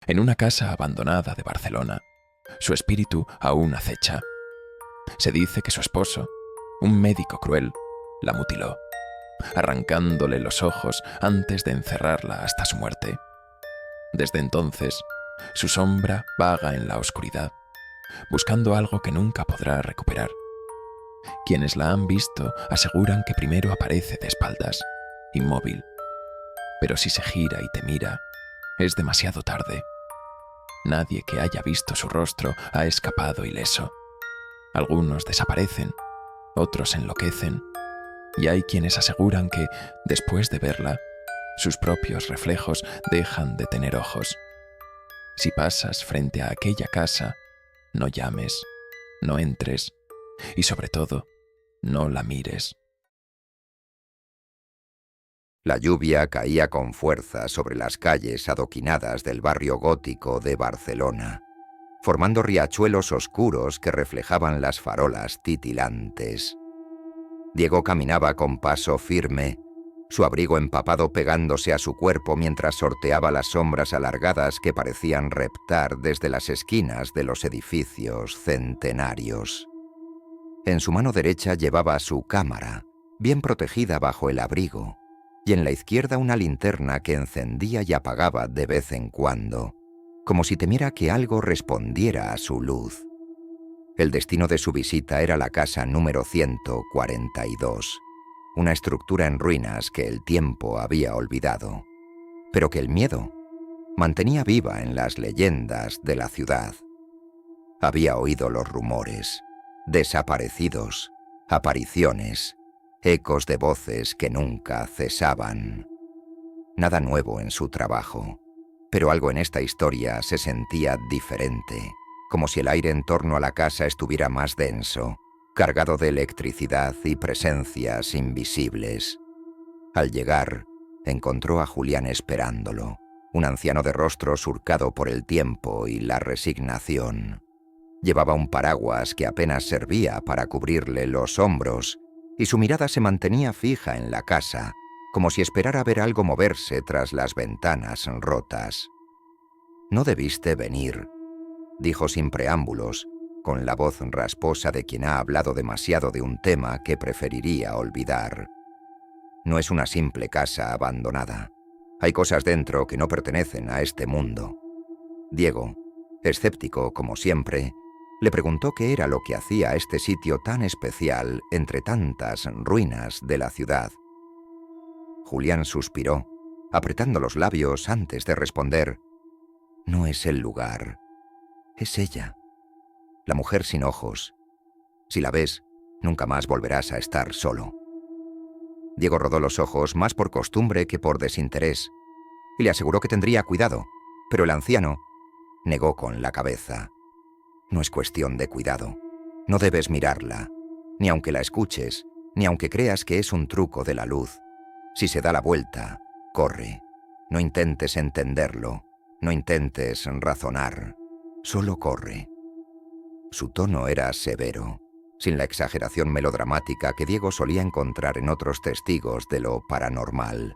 En una casa abandonada de Barcelona, su espíritu aún acecha. Se dice que su esposo, un médico cruel, la mutiló, arrancándole los ojos antes de encerrarla hasta su muerte. Desde entonces, su sombra vaga en la oscuridad, buscando algo que nunca podrá recuperar. Quienes la han visto aseguran que primero aparece de espaldas, inmóvil, pero si se gira y te mira, es demasiado tarde. Nadie que haya visto su rostro ha escapado ileso. Algunos desaparecen, otros enloquecen, y hay quienes aseguran que, después de verla, sus propios reflejos dejan de tener ojos. Si pasas frente a aquella casa, no llames, no entres y, sobre todo, no la mires. La lluvia caía con fuerza sobre las calles adoquinadas del barrio gótico de Barcelona, formando riachuelos oscuros que reflejaban las farolas titilantes. Diego caminaba con paso firme, su abrigo empapado pegándose a su cuerpo mientras sorteaba las sombras alargadas que parecían reptar desde las esquinas de los edificios centenarios. En su mano derecha llevaba su cámara, bien protegida bajo el abrigo, y en la izquierda una linterna que encendía y apagaba de vez en cuando, como si temiera que algo respondiera a su luz. El destino de su visita era la casa número 142, una estructura en ruinas que el tiempo había olvidado, pero que el miedo mantenía viva en las leyendas de la ciudad. Había oído los rumores, desaparecidos, apariciones, ecos de voces que nunca cesaban. Nada nuevo en su trabajo, pero algo en esta historia se sentía diferente, como si el aire en torno a la casa estuviera más denso, cargado de electricidad y presencias invisibles. Al llegar, encontró a Julián esperándolo, un anciano de rostro surcado por el tiempo y la resignación. Llevaba un paraguas que apenas servía para cubrirle los hombros, y su mirada se mantenía fija en la casa, como si esperara ver algo moverse tras las ventanas rotas. «No debiste venir», dijo sin preámbulos, con la voz rasposa de quien ha hablado demasiado de un tema que preferiría olvidar. «No es una simple casa abandonada. Hay cosas dentro que no pertenecen a este mundo». Diego, escéptico como siempre, le preguntó qué era lo que hacía este sitio tan especial entre tantas ruinas de la ciudad. Julián suspiró, apretando los labios antes de responder: «No es el lugar, es ella, la mujer sin ojos. Si la ves, nunca más volverás a estar solo». Diego rodó los ojos más por costumbre que por desinterés, y le aseguró que tendría cuidado, pero el anciano negó con la cabeza. «No es cuestión de cuidado. No debes mirarla, ni aunque la escuches, ni aunque creas que es un truco de la luz. Si se da la vuelta, corre. No intentes entenderlo, no intentes razonar. Solo corre». Su tono era severo, sin la exageración melodramática que Diego solía encontrar en otros testigos de lo paranormal.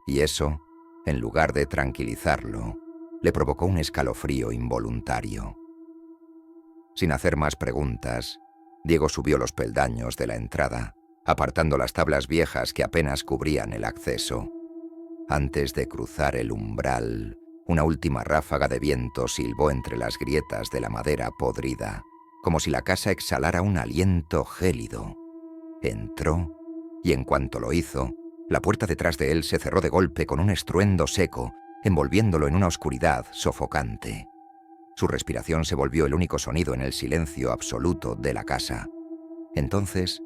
Y eso, en lugar de tranquilizarlo, le provocó un escalofrío involuntario. Sin hacer más preguntas, Diego subió los peldaños de la entrada, apartando las tablas viejas que apenas cubrían el acceso. Antes de cruzar el umbral, una última ráfaga de viento silbó entre las grietas de la madera podrida, como si la casa exhalara un aliento gélido. Entró, y en cuanto lo hizo, la puerta detrás de él se cerró de golpe con un estruendo seco, envolviéndolo en una oscuridad sofocante. Su respiración se volvió el único sonido en el silencio absoluto de la casa. Entonces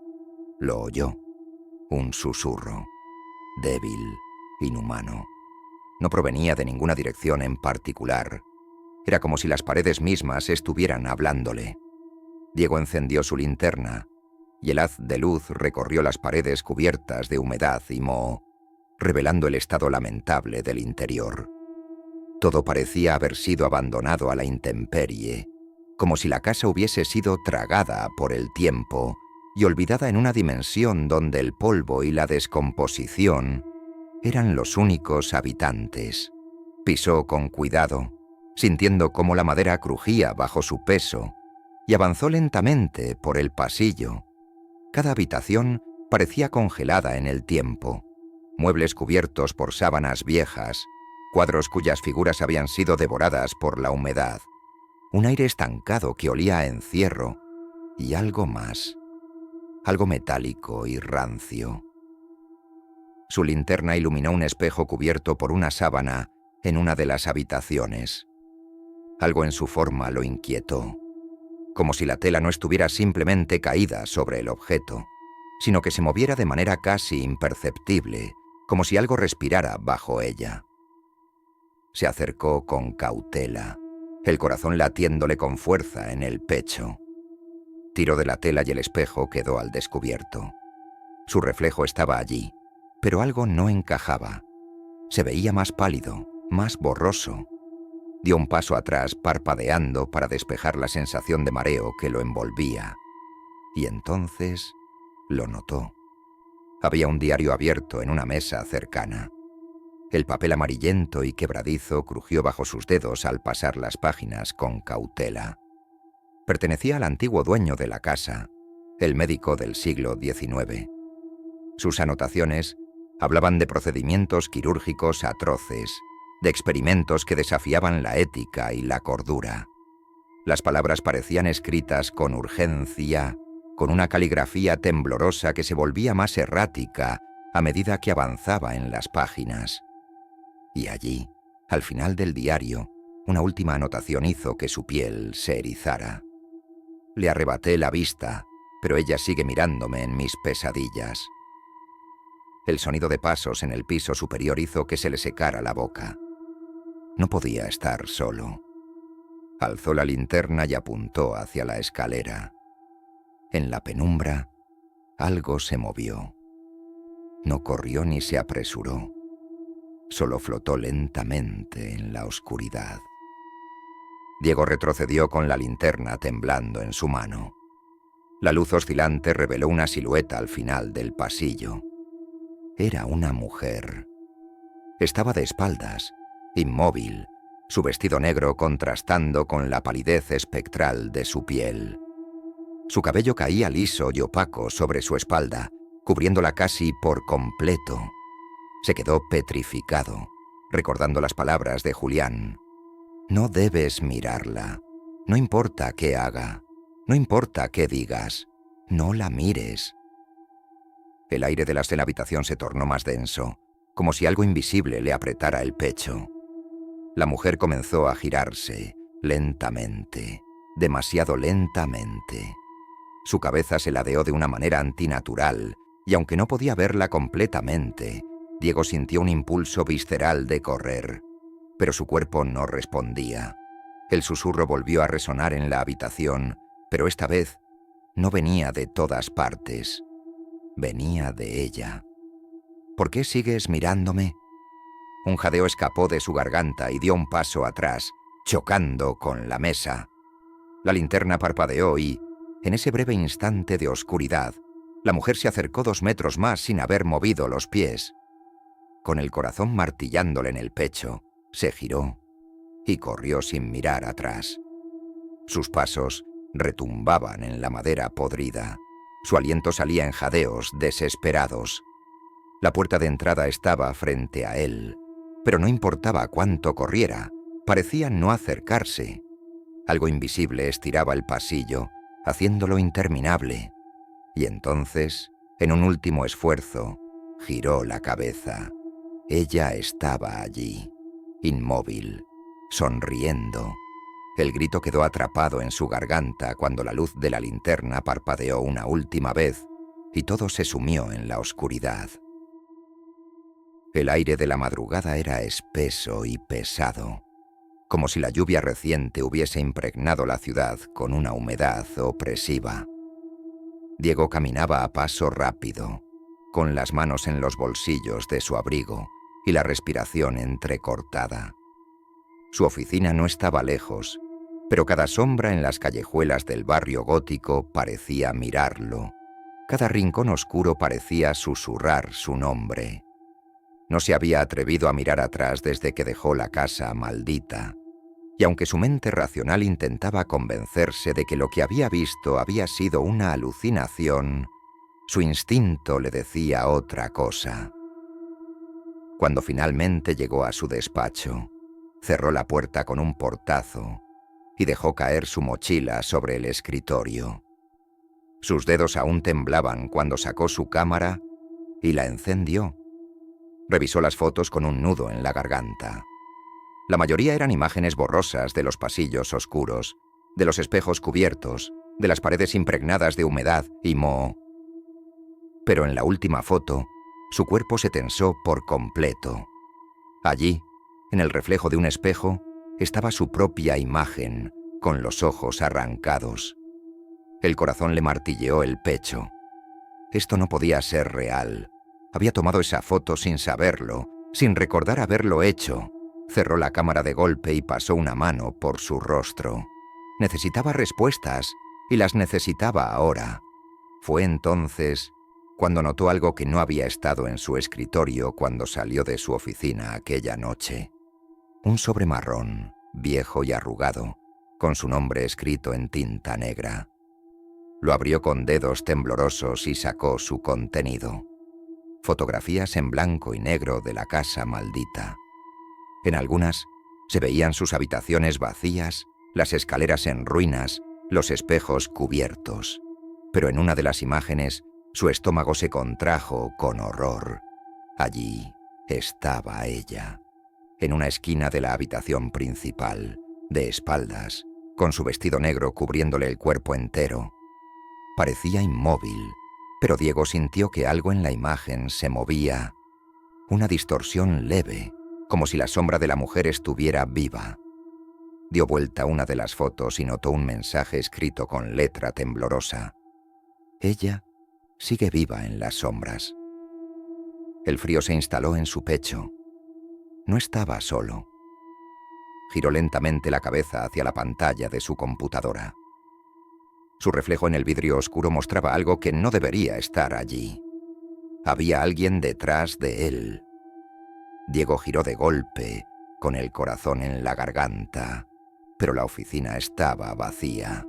lo oyó, un susurro, débil, inhumano. No provenía de ninguna dirección en particular. Era como si las paredes mismas estuvieran hablándole. Diego encendió su linterna, y el haz de luz recorrió las paredes cubiertas de humedad y moho, revelando el estado lamentable del interior. Todo parecía haber sido abandonado a la intemperie, como si la casa hubiese sido tragada por el tiempo y olvidada en una dimensión donde el polvo y la descomposición eran los únicos habitantes. Pisó con cuidado, sintiendo cómo la madera crujía bajo su peso, y avanzó lentamente por el pasillo. Cada habitación parecía congelada en el tiempo. Muebles cubiertos por sábanas viejas, cuadros cuyas figuras habían sido devoradas por la humedad, un aire estancado que olía a encierro, y algo más, algo metálico y rancio. Su linterna iluminó un espejo cubierto por una sábana en una de las habitaciones. Algo en su forma lo inquietó, como si la tela no estuviera simplemente caída sobre el objeto, sino que se moviera de manera casi imperceptible, como si algo respirara bajo ella. Se acercó con cautela, el corazón latiéndole con fuerza en el pecho. Tiró de la tela y el espejo quedó al descubierto. Su reflejo estaba allí, pero algo no encajaba. Se veía más pálido, más borroso. Dio un paso atrás parpadeando para despejar la sensación de mareo que lo envolvía. Y entonces lo notó. Había un diario abierto en una mesa cercana. El papel amarillento y quebradizo crujió bajo sus dedos al pasar las páginas con cautela. Pertenecía al antiguo dueño de la casa, el médico del siglo XIX. Sus anotaciones hablaban de procedimientos quirúrgicos atroces, de experimentos que desafiaban la ética y la cordura. Las palabras parecían escritas con urgencia, con una caligrafía temblorosa que se volvía más errática a medida que avanzaba en las páginas. Y allí, al final del diario, una última anotación hizo que su piel se erizara. Le arrebaté la vista, pero ella sigue mirándome en mis pesadillas. El sonido de pasos en el piso superior hizo que se le secara la boca. No podía estar solo. Alzó la linterna y apuntó hacia la escalera. En la penumbra, algo se movió. No corrió ni se apresuró. Solo flotó lentamente en la oscuridad. Diego retrocedió con la linterna temblando en su mano. La luz oscilante reveló una silueta al final del pasillo. Era una mujer. Estaba de espaldas, inmóvil, su vestido negro contrastando con la palidez espectral de su piel. Su cabello caía liso y opaco sobre su espalda, cubriéndola casi por completo. Se quedó petrificado, recordando las palabras de Julián. No debes mirarla. No importa qué haga. No importa qué digas. No la mires. El aire de la habitación se tornó más denso, como si algo invisible le apretara el pecho. La mujer comenzó a girarse, lentamente, demasiado lentamente. Su cabeza se ladeó de una manera antinatural, y aunque no podía verla completamente, Diego sintió un impulso visceral de correr, pero su cuerpo no respondía. El susurro volvió a resonar en la habitación, pero esta vez no venía de todas partes. Venía de ella. ¿Por qué sigues mirándome? Un jadeo escapó de su garganta y dio un paso atrás, chocando con la mesa. La linterna parpadeó y, en ese breve instante de oscuridad, la mujer se acercó 2 metros más sin haber movido los pies. Con el corazón martillándole en el pecho, se giró y corrió sin mirar atrás. Sus pasos retumbaban en la madera podrida. Su aliento salía en jadeos desesperados. La puerta de entrada estaba frente a él, pero no importaba cuánto corriera, parecía no acercarse. Algo invisible estiraba el pasillo, haciéndolo interminable. Y entonces, en un último esfuerzo, giró la cabeza. Ella estaba allí, inmóvil, sonriendo. El grito quedó atrapado en su garganta cuando la luz de la linterna parpadeó una última vez y todo se sumió en la oscuridad. El aire de la madrugada era espeso y pesado, como si la lluvia reciente hubiese impregnado la ciudad con una humedad opresiva. Diego caminaba a paso rápido, con las manos en los bolsillos de su abrigo y la respiración entrecortada. Su oficina no estaba lejos, pero cada sombra en las callejuelas del barrio gótico parecía mirarlo. Cada rincón oscuro parecía susurrar su nombre. No se había atrevido a mirar atrás desde que dejó la casa maldita. y aunque su mente racional intentaba convencerse de que lo que había visto había sido una alucinación, su instinto le decía otra cosa. Cuando finalmente llegó a su despacho, cerró la puerta con un portazo y dejó caer su mochila sobre el escritorio. Sus dedos aún temblaban cuando sacó su cámara y la encendió. Revisó las fotos con un nudo en la garganta. La mayoría eran imágenes borrosas de los pasillos oscuros, de los espejos cubiertos, de las paredes impregnadas de humedad y moho. Pero en la última foto, su cuerpo se tensó por completo. Allí, en el reflejo de un espejo, estaba su propia imagen, con los ojos arrancados. El corazón le martilleó el pecho. Esto no podía ser real. Había tomado esa foto sin saberlo, sin recordar haberlo hecho. Cerró la cámara de golpe y pasó una mano por su rostro. Necesitaba respuestas, y las necesitaba ahora. Fue entonces cuando notó algo que no había estado en su escritorio cuando salió de su oficina aquella noche. Un sobre marrón, viejo y arrugado, con su nombre escrito en tinta negra. Lo abrió con dedos temblorosos y sacó su contenido. Fotografías en blanco y negro de la casa maldita. En algunas se veían sus habitaciones vacías, las escaleras en ruinas, los espejos cubiertos. Pero en una de las imágenes, su estómago se contrajo con horror. Allí estaba ella, en una esquina de la habitación principal, de espaldas, con su vestido negro cubriéndole el cuerpo entero. Parecía inmóvil, pero Diego sintió que algo en la imagen se movía. Una distorsión leve, como si la sombra de la mujer estuviera viva. Dio vuelta a una de las fotos y notó un mensaje escrito con letra temblorosa. Ella sigue viva en las sombras. El frío se instaló en su pecho. No estaba solo. Giró lentamente la cabeza hacia la pantalla de su computadora. Su reflejo en el vidrio oscuro mostraba algo que no debería estar allí. Había alguien detrás de él. Diego giró de golpe, con el corazón en la garganta, pero la oficina estaba vacía.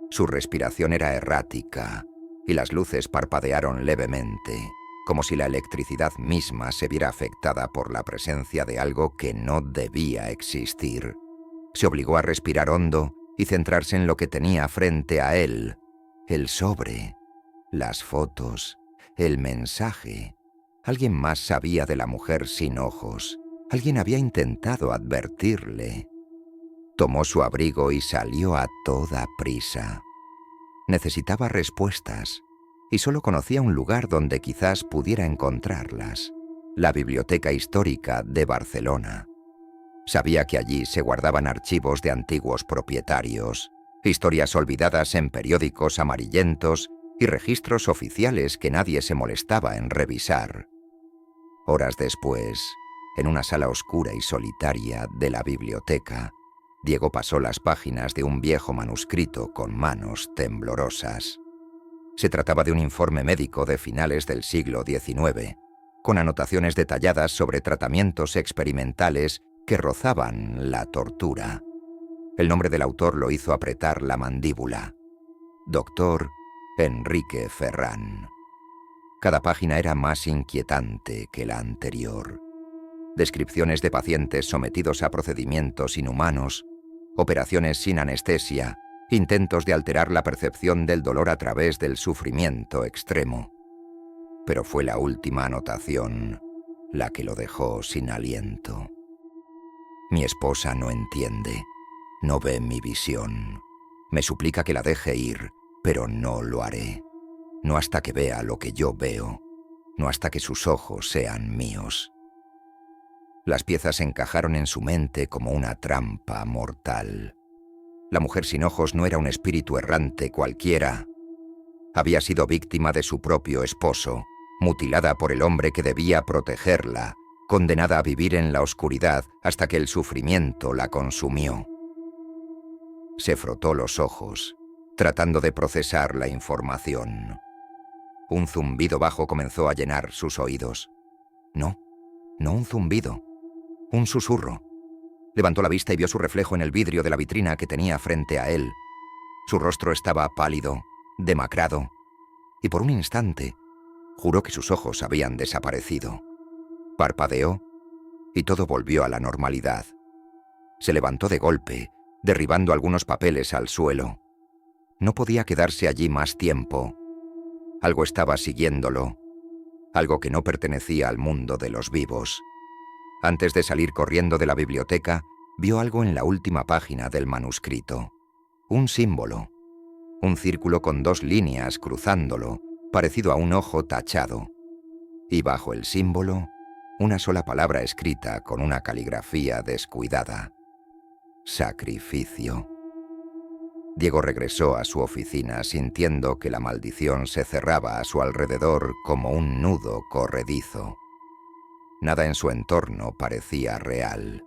Su respiración era errática y las luces parpadearon levemente, como si la electricidad misma se viera afectada por la presencia de algo que no debía existir. Se obligó a respirar hondo y centrarse en lo que tenía frente a él: el sobre, las fotos, el mensaje. Alguien más sabía de la mujer sin ojos. Alguien había intentado advertirle. Tomó su abrigo y salió a toda prisa. Necesitaba respuestas, y solo conocía un lugar donde quizás pudiera encontrarlas: la Biblioteca Histórica de Barcelona. Sabía que allí se guardaban archivos de antiguos propietarios, historias olvidadas en periódicos amarillentos y registros oficiales que nadie se molestaba en revisar. Horas después, en una sala oscura y solitaria de la biblioteca, Diego pasó las páginas de un viejo manuscrito con manos temblorosas. Se trataba de un informe médico de finales del siglo XIX, con anotaciones detalladas sobre tratamientos experimentales que rozaban la tortura. El nombre del autor lo hizo apretar la mandíbula: Dr. Enrique Ferrán. Cada página era más inquietante que la anterior. Descripciones de pacientes sometidos a procedimientos inhumanos, operaciones sin anestesia, intentos de alterar la percepción del dolor a través del sufrimiento extremo. Pero fue la última anotación la que lo dejó sin aliento. Mi esposa no entiende, no ve mi visión. Me suplica que la deje ir, pero no lo haré. No hasta que vea lo que yo veo, no hasta que sus ojos sean míos. Las piezas encajaron en su mente como una trampa mortal. La mujer sin ojos no era un espíritu errante cualquiera. Había sido víctima de su propio esposo, mutilada por el hombre que debía protegerla, condenada a vivir en la oscuridad hasta que el sufrimiento la consumió. Se frotó los ojos, tratando de procesar la información. Un zumbido bajo comenzó a llenar sus oídos. No un zumbido, un susurro. Levantó la vista y vio su reflejo en el vidrio de la vitrina que tenía frente a él. Su rostro estaba pálido, demacrado, y por un instante juró que sus ojos habían desaparecido. Parpadeó y todo volvió a la normalidad. Se levantó de golpe, derribando algunos papeles al suelo. No podía quedarse allí más tiempo. Algo estaba siguiéndolo, algo que no pertenecía al mundo de los vivos. Antes de salir corriendo de la biblioteca, vio algo en la última página del manuscrito. Un símbolo, un círculo con 2 líneas cruzándolo, parecido a un ojo tachado. Y bajo el símbolo, una sola palabra escrita con una caligrafía descuidada. Sacrificio. Diego regresó a su oficina sintiendo que la maldición se cerraba a su alrededor como un nudo corredizo. Nada en su entorno parecía real.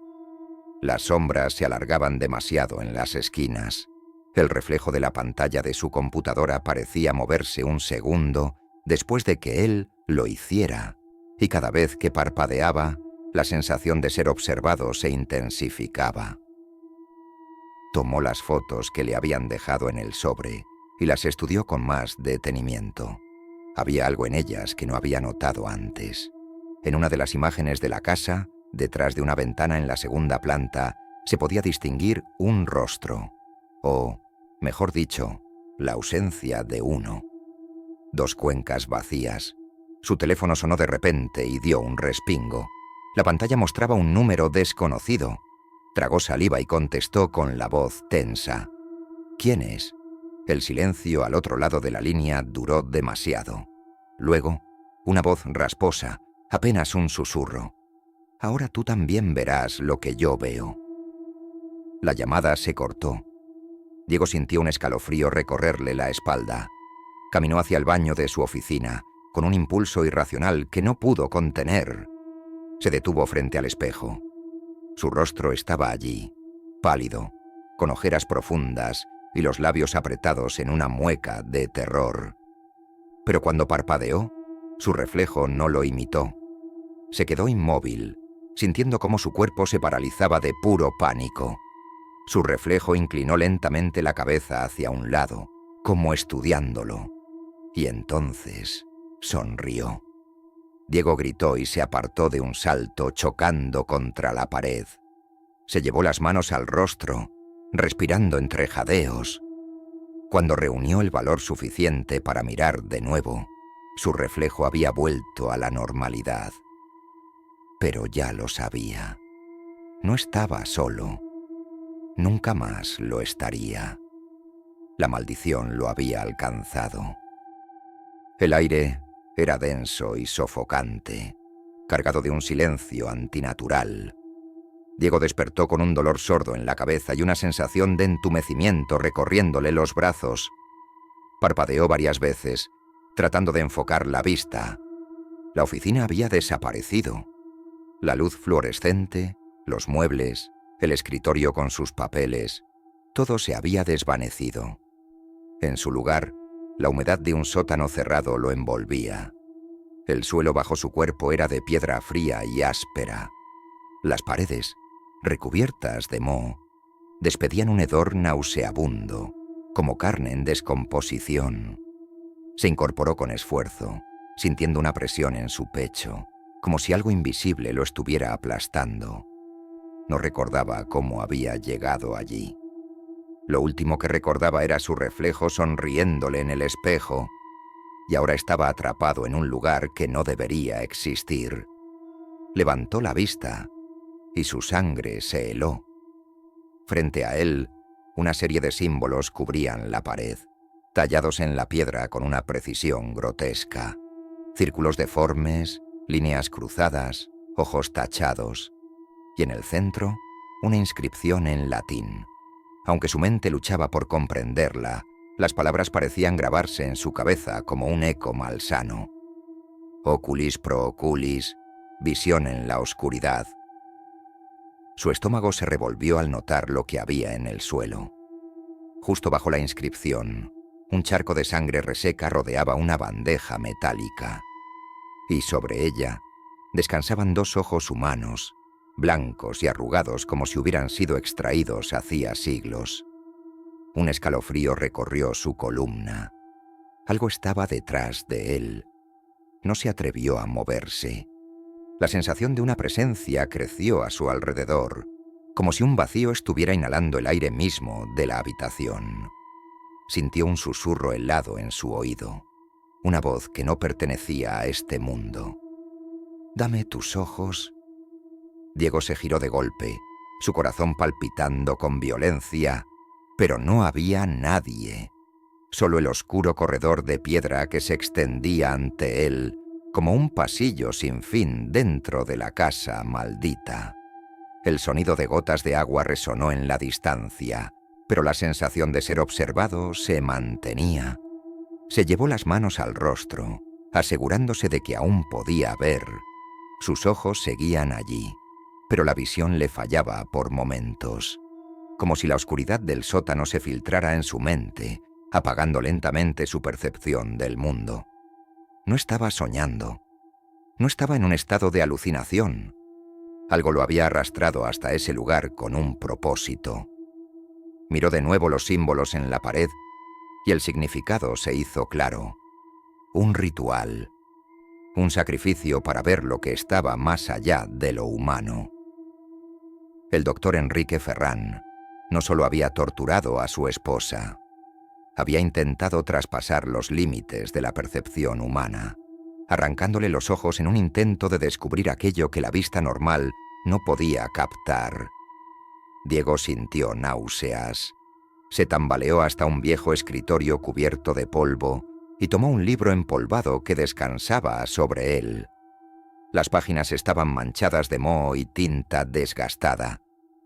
Las sombras se alargaban demasiado en las esquinas. El reflejo de la pantalla de su computadora parecía moverse un segundo después de que él lo hiciera, y cada vez que parpadeaba, la sensación de ser observado se intensificaba. Tomó las fotos que le habían dejado en el sobre y las estudió con más detenimiento. Había algo en ellas que no había notado antes. En una de las imágenes de la casa, detrás de una ventana en la segunda planta, se podía distinguir un rostro, o, mejor dicho, la ausencia de uno. 2 cuencas vacías. Su teléfono sonó de repente y dio un respingo. La pantalla mostraba un número desconocido. Tragó saliva y contestó con la voz tensa. ¿Quién es? El silencio al otro lado de la línea duró demasiado. Luego, una voz rasposa, apenas un susurro. Ahora tú también verás lo que yo veo. La llamada se cortó. Diego sintió un escalofrío recorrerle la espalda. Caminó hacia el baño de su oficina, con un impulso irracional que no pudo contener. Se detuvo frente al espejo. Su rostro estaba allí, pálido, con ojeras profundas y los labios apretados en una mueca de terror. Pero cuando parpadeó, su reflejo no lo imitó. Se quedó inmóvil, sintiendo cómo su cuerpo se paralizaba de puro pánico. Su reflejo inclinó lentamente la cabeza hacia un lado, como estudiándolo. Y entonces sonrió. Diego gritó y se apartó de un salto, chocando contra la pared. Se llevó las manos al rostro, respirando entre jadeos. Cuando reunió el valor suficiente para mirar de nuevo, su reflejo había vuelto a la normalidad. Pero ya lo sabía. No estaba solo. Nunca más lo estaría. La maldición lo había alcanzado. El aire era denso y sofocante, cargado de un silencio antinatural. Diego despertó con un dolor sordo en la cabeza y una sensación de entumecimiento recorriéndole los brazos. Parpadeó varias veces, tratando de enfocar la vista. La oficina había desaparecido. La luz fluorescente, los muebles, el escritorio con sus papeles, todo se había desvanecido. En su lugar, la humedad de un sótano cerrado lo envolvía. El suelo bajo su cuerpo era de piedra fría y áspera. Las paredes, recubiertas de moho, despedían un hedor nauseabundo, como carne en descomposición. Se incorporó con esfuerzo, sintiendo una presión en su pecho, como si algo invisible lo estuviera aplastando. No recordaba cómo había llegado allí. Lo último que recordaba era su reflejo sonriéndole en el espejo, y ahora estaba atrapado en un lugar que no debería existir. Levantó la vista, y su sangre se heló. Frente a él, una serie de símbolos cubrían la pared, tallados en la piedra con una precisión grotesca. Círculos deformes, líneas cruzadas, ojos tachados, y en el centro, una inscripción en latín. Aunque su mente luchaba por comprenderla, las palabras parecían grabarse en su cabeza como un eco malsano. Oculis pro oculis, visión en la oscuridad. Su estómago se revolvió al notar lo que había en el suelo. Justo bajo la inscripción, un charco de sangre reseca rodeaba una bandeja metálica. Y sobre ella descansaban 2 ojos humanos, blancos y arrugados como si hubieran sido extraídos hacía siglos. Un escalofrío recorrió su columna. Algo estaba detrás de él. No se atrevió a moverse. La sensación de una presencia creció a su alrededor, como si un vacío estuviera inhalando el aire mismo de la habitación. Sintió un susurro helado en su oído, una voz que no pertenecía a este mundo. «Dame tus ojos». Diego se giró de golpe, su corazón palpitando con violencia, pero no había nadie. Solo el oscuro corredor de piedra que se extendía ante él, como un pasillo sin fin dentro de la casa maldita. El sonido de gotas de agua resonó en la distancia, pero la sensación de ser observado se mantenía. Se llevó las manos al rostro, asegurándose de que aún podía ver. Sus ojos seguían allí, pero la visión le fallaba por momentos, como si la oscuridad del sótano se filtrara en su mente, apagando lentamente su percepción del mundo. No estaba soñando. No estaba en un estado de alucinación. Algo lo había arrastrado hasta ese lugar con un propósito. Miró de nuevo los símbolos en la pared y el significado se hizo claro. Un ritual. Un sacrificio para ver lo que estaba más allá de lo humano. El doctor Enrique Ferrán no solo había torturado a su esposa, había intentado traspasar los límites de la percepción humana, arrancándole los ojos en un intento de descubrir aquello que la vista normal no podía captar. Diego sintió náuseas. Se tambaleó hasta un viejo escritorio cubierto de polvo y tomó un libro empolvado que descansaba sobre él. Las páginas estaban manchadas de moho y tinta desgastada,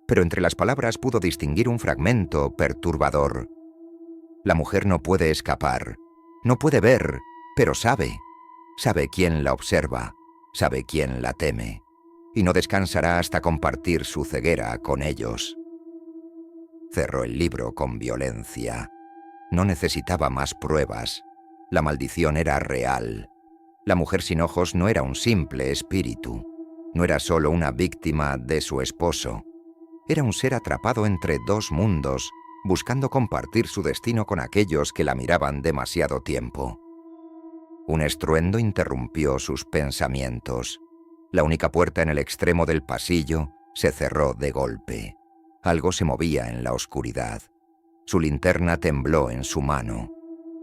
pero entre las palabras pudo distinguir un fragmento perturbador. La mujer no puede escapar, no puede ver, pero sabe. Sabe quién la observa, sabe quién la teme, y no descansará hasta compartir su ceguera con ellos. Cerró el libro con violencia. No necesitaba más pruebas. La maldición era real. La mujer sin ojos no era un simple espíritu. No era solo una víctima de su esposo. Era un ser atrapado entre dos mundos, buscando compartir su destino con aquellos que la miraban demasiado tiempo. Un estruendo interrumpió sus pensamientos. La única puerta en el extremo del pasillo se cerró de golpe. Algo se movía en la oscuridad. Su linterna tembló en su mano.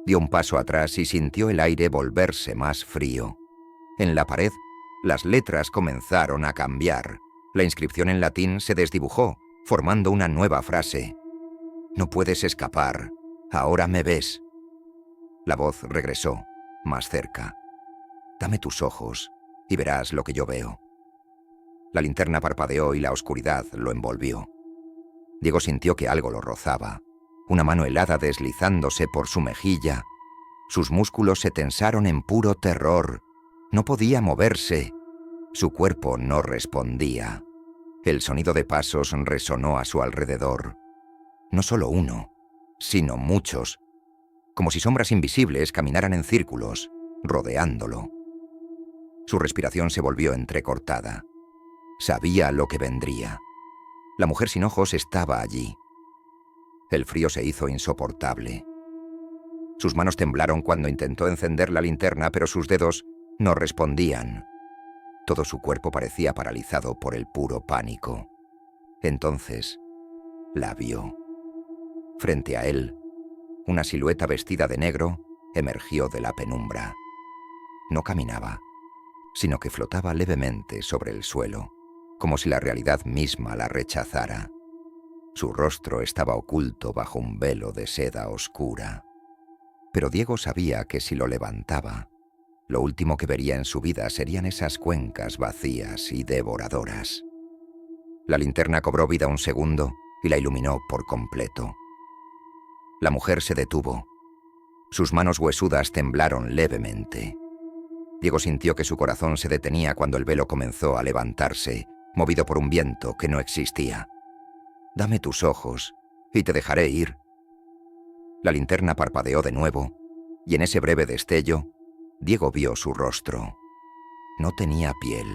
Dio un paso atrás y sintió el aire volverse más frío. En la pared, las letras comenzaron a cambiar. La inscripción en latín se desdibujó, formando una nueva frase. «No puedes escapar. Ahora me ves». La voz regresó, más cerca. «Dame tus ojos y verás lo que yo veo». La linterna parpadeó y la oscuridad lo envolvió. Diego sintió que algo lo rozaba, una mano helada deslizándose por su mejilla. Sus músculos se tensaron en puro terror. No podía moverse. Su cuerpo no respondía. El sonido de pasos resonó a su alrededor. No solo uno, sino muchos, como si sombras invisibles caminaran en círculos, rodeándolo. Su respiración se volvió entrecortada. Sabía lo que vendría. La mujer sin ojos estaba allí. El frío se hizo insoportable. Sus manos temblaron cuando intentó encender la linterna, pero sus dedos no respondían. Todo su cuerpo parecía paralizado por el puro pánico. Entonces, la vio. Frente a él, una silueta vestida de negro emergió de la penumbra. No caminaba, sino que flotaba levemente sobre el suelo, como si la realidad misma la rechazara. Su rostro estaba oculto bajo un velo de seda oscura. Pero Diego sabía que si lo levantaba, lo último que vería en su vida serían esas cuencas vacías y devoradoras. La linterna cobró vida un segundo y la iluminó por completo. La mujer se detuvo. Sus manos huesudas temblaron levemente. Diego sintió que su corazón se detenía cuando el velo comenzó a levantarse, movido por un viento que no existía. «Dame tus ojos y te dejaré ir». La linterna parpadeó de nuevo, y en ese breve destello, Diego vio su rostro. No tenía piel.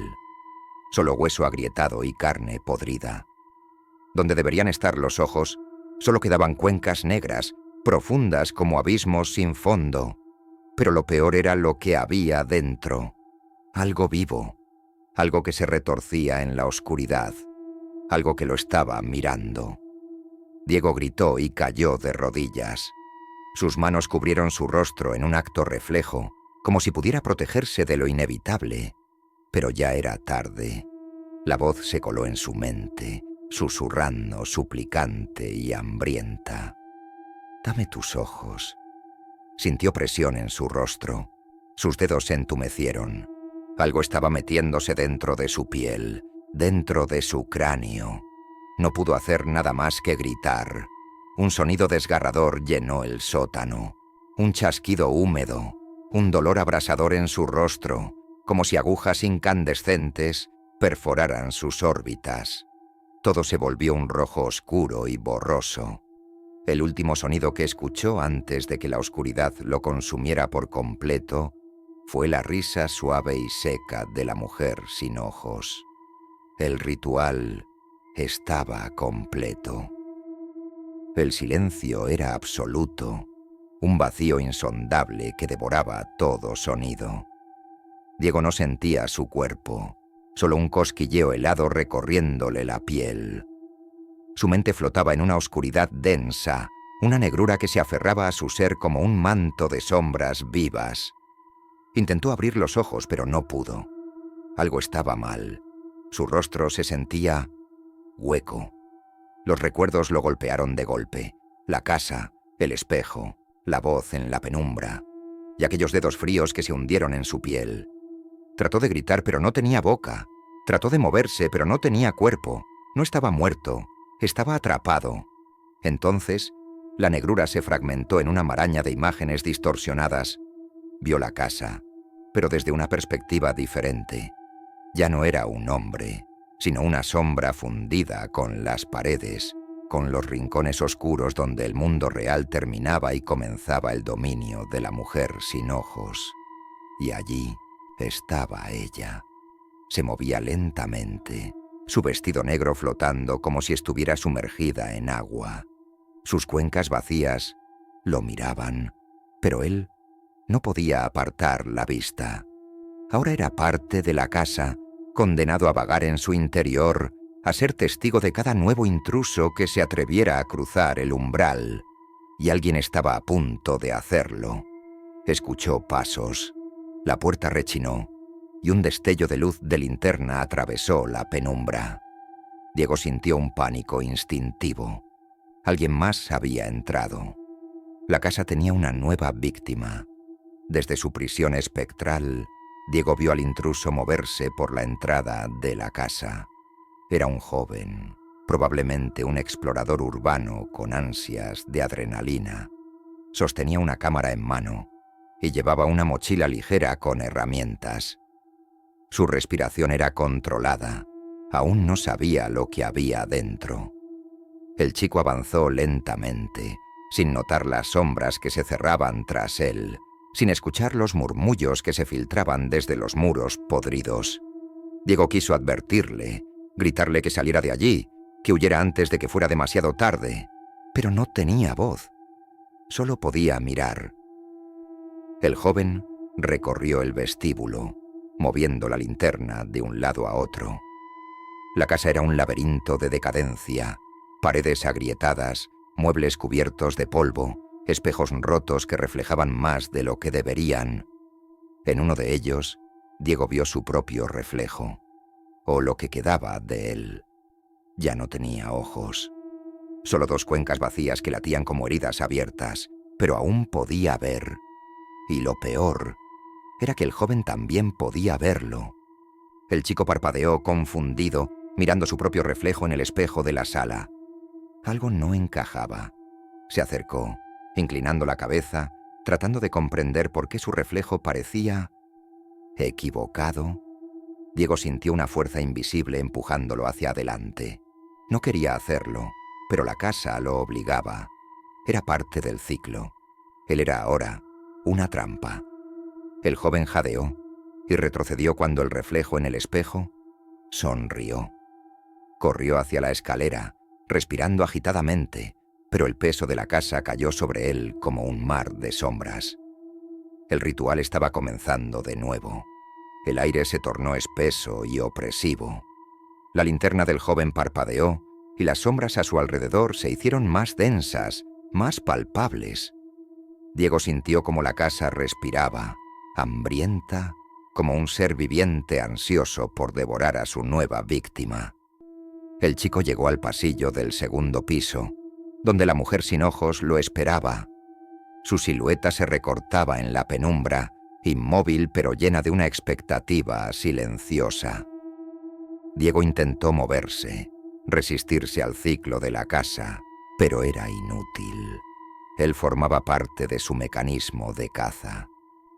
solo hueso agrietado y carne podrida. Donde deberían estar los ojos, solo quedaban cuencas negras, profundas como abismos sin fondo. Pero lo peor era lo que había dentro. Algo vivo, algo que se retorcía en la oscuridad, algo que lo estaba mirando. Diego gritó y cayó de rodillas. Sus manos cubrieron su rostro en un acto reflejo, como si pudiera protegerse de lo inevitable. Pero ya era tarde. La voz se coló en su mente, susurrando, suplicante y hambrienta. «Dame tus ojos». Sintió presión en su rostro. Sus dedos se entumecieron. Algo estaba metiéndose dentro de su piel, dentro de su cráneo. No pudo hacer nada más que gritar. Un sonido desgarrador llenó el sótano. Un chasquido húmedo, un dolor abrasador en su rostro, como si agujas incandescentes perforaran sus órbitas. Todo se volvió un rojo oscuro y borroso. El último sonido que escuchó antes de que la oscuridad lo consumiera por completo fue la risa suave y seca de la mujer sin ojos. El ritual estaba completo. El silencio era absoluto, un vacío insondable que devoraba todo sonido. Diego no sentía su cuerpo, solo un cosquilleo helado recorriéndole la piel. Su mente flotaba en una oscuridad densa, una negrura que se aferraba a su ser como un manto de sombras vivas. Intentó abrir los ojos, pero no pudo. Algo estaba mal. Su rostro se sentía hueco. Los recuerdos lo golpearon de golpe. La casa, el espejo, la voz en la penumbra, y aquellos dedos fríos que se hundieron en su piel. Trató de gritar, pero no tenía boca. Trató de moverse, pero no tenía cuerpo. No estaba muerto. Estaba atrapado. Entonces, la negrura se fragmentó en una maraña de imágenes distorsionadas. Vio la casa, pero desde una perspectiva diferente. Ya no era un hombre, sino una sombra fundida con las paredes, con los rincones oscuros donde el mundo real terminaba y comenzaba el dominio de la mujer sin ojos. Y allí estaba ella. Se movía lentamente, su vestido negro flotando como si estuviera sumergida en agua. Sus cuencas vacías lo miraban, pero él no podía apartar la vista. Ahora era parte de la casa, condenado a vagar en su interior, a ser testigo de cada nuevo intruso que se atreviera a cruzar el umbral. Y alguien estaba a punto de hacerlo. Escuchó pasos. La puerta rechinó, y un destello de luz de linterna atravesó la penumbra. Diego sintió un pánico instintivo. Alguien más había entrado. La casa tenía una nueva víctima. Desde su prisión espectral, Diego vio al intruso moverse por la entrada de la casa. Era un joven, probablemente un explorador urbano con ansias de adrenalina. Sostenía una cámara en mano y llevaba una mochila ligera con herramientas. Su respiración era controlada. Aún no sabía lo que había dentro. El chico avanzó lentamente, sin notar las sombras que se cerraban tras él, sin escuchar los murmullos que se filtraban desde los muros podridos. Diego quiso advertirle, gritarle que saliera de allí, que huyera antes de que fuera demasiado tarde, pero no tenía voz. Solo podía mirar. El joven recorrió el vestíbulo, moviendo la linterna de un lado a otro. La casa era un laberinto de decadencia, paredes agrietadas, muebles cubiertos de polvo, espejos rotos que reflejaban más de lo que deberían. En uno de ellos, Diego vio su propio reflejo, o lo que quedaba de él. Ya no tenía ojos, solo dos cuencas vacías que latían como heridas abiertas, pero aún podía ver. Y lo peor era que el joven también podía verlo. El chico parpadeó confundido, mirando su propio reflejo en el espejo de la sala. Algo no encajaba. Se acercó, inclinando la cabeza, tratando de comprender por qué su reflejo parecía equivocado. Diego sintió una fuerza invisible empujándolo hacia adelante. No quería hacerlo, pero la casa lo obligaba. Era parte del ciclo. Él era ahora una trampa. El joven jadeó y retrocedió cuando el reflejo en el espejo Sonrió. Corrió hacia la escalera, respirando agitadamente, pero el peso de la casa cayó sobre él como un mar de sombras. El ritual estaba comenzando de nuevo. El aire se tornó espeso y opresivo. La linterna del joven parpadeó y las sombras a su alrededor se hicieron más densas, más palpables. Diego sintió como la casa respiraba, hambrienta, como un ser viviente ansioso por devorar a su nueva víctima. El chico llegó al pasillo del segundo piso, donde la mujer sin ojos lo esperaba. Su silueta se recortaba en la penumbra, inmóvil pero llena de una expectativa silenciosa. Diego intentó moverse, resistirse al ciclo de la casa, pero era inútil. Él formaba parte de su mecanismo de caza.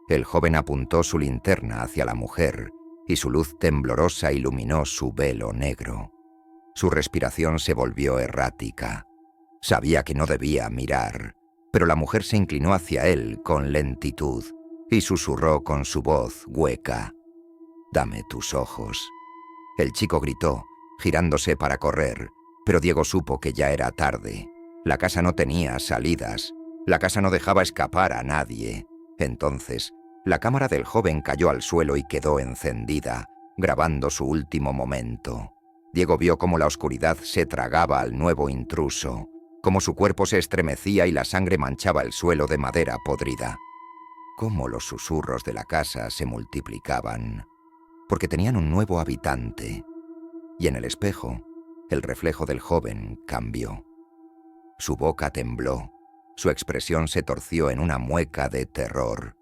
El joven apuntó su linterna hacia la mujer y su luz temblorosa iluminó su velo negro. Su respiración se volvió errática. Sabía que no debía mirar, pero la mujer se inclinó hacia él con lentitud y susurró con su voz hueca: «Dame tus ojos». El chico gritó, girándose para correr, pero Diego supo que ya era tarde. La casa no tenía salidas. La casa no dejaba escapar a nadie. Entonces, la cámara del joven cayó al suelo y quedó encendida, grabando su último momento. Diego vio cómo la oscuridad se tragaba al nuevo intruso, cómo su cuerpo se estremecía y la sangre manchaba el suelo de madera podrida. Cómo los susurros de la casa se multiplicaban, porque tenían un nuevo habitante. Y en el espejo, el reflejo del joven cambió. Su boca tembló, su expresión se torció en una mueca de terror,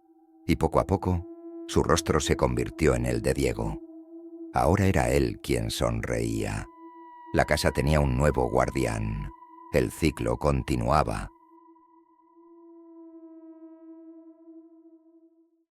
y poco a poco, su rostro se convirtió en el de Diego. Ahora era él quien sonreía. La casa tenía un nuevo guardián. El ciclo continuaba.